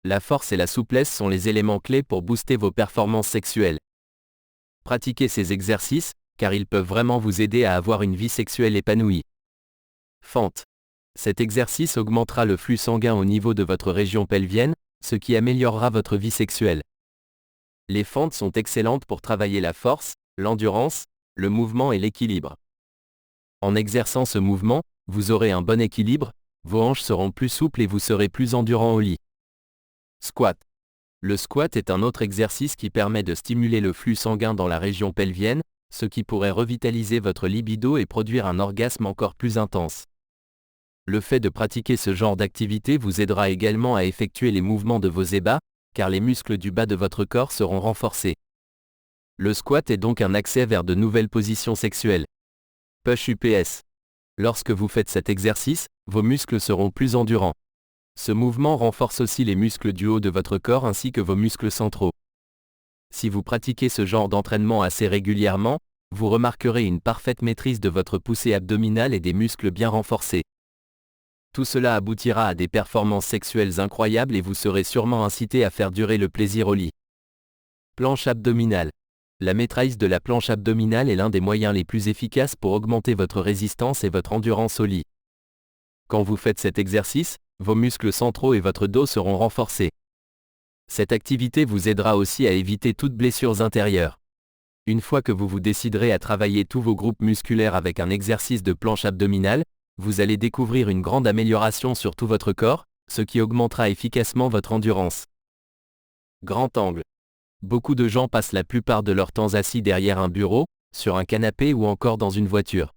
La force et la souplesse sont les éléments clés pour booster vos performances sexuelles. Pratiquez ces exercices, car ils peuvent vraiment vous aider à avoir une vie sexuelle épanouie. Fente. Cet exercice augmentera le flux sanguin au niveau de votre région pelvienne, ce qui améliorera votre vie sexuelle. Les fentes sont excellentes pour travailler la force, l'endurance, le mouvement et l'équilibre. En exerçant ce mouvement, vous aurez un bon équilibre, vos hanches seront plus souples et vous serez plus endurant au lit. Squat. Le squat est un autre exercice qui permet de stimuler le flux sanguin dans la région pelvienne, ce qui pourrait revitaliser votre libido et produire un orgasme encore plus intense. Le fait de pratiquer ce genre d'activité vous aidera également à effectuer les mouvements de vos ébats, car les muscles du bas de votre corps seront renforcés. Le squat est donc un accès vers de nouvelles positions sexuelles. Push-ups. Lorsque vous faites cet exercice, vos muscles seront plus endurants. Ce mouvement renforce aussi les muscles du haut de votre corps ainsi que vos muscles centraux. Si vous pratiquez ce genre d'entraînement assez régulièrement, vous remarquerez une parfaite maîtrise de votre poussée abdominale et des muscles bien renforcés. Tout cela aboutira à des performances sexuelles incroyables et vous serez sûrement incité à faire durer le plaisir au lit. Planche abdominale. La maîtrise de la planche abdominale est l'un des moyens les plus efficaces pour augmenter votre résistance et votre endurance au lit. Quand vous faites cet exercice, vos muscles centraux et votre dos seront renforcés. Cette activité vous aidera aussi à éviter toute blessure intérieure. Une fois que vous vous déciderez à travailler tous vos groupes musculaires avec un exercice de planche abdominale, vous allez découvrir une grande amélioration sur tout votre corps, ce qui augmentera efficacement votre endurance. Grand angle. Beaucoup de gens passent la plupart de leur temps assis derrière un bureau, sur un canapé ou encore dans une voiture.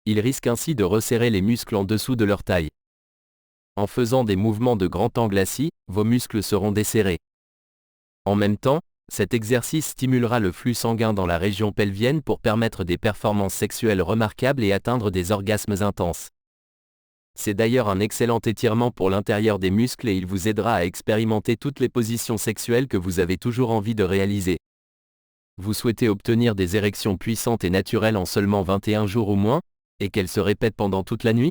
Ils risquent ainsi de resserrer les muscles en dessous de leur taille. En faisant des mouvements de grand angle assis, vos muscles seront desserrés. En même temps, cet exercice stimulera le flux sanguin dans la région pelvienne pour permettre des performances sexuelles remarquables et atteindre des orgasmes intenses. C'est d'ailleurs un excellent étirement pour l'intérieur des muscles et il vous aidera à expérimenter toutes les positions sexuelles que vous avez toujours envie de réaliser. Vous souhaitez obtenir des érections puissantes et naturelles en seulement 21 jours ou moins, et qu'elles se répètent pendant toute la nuit ?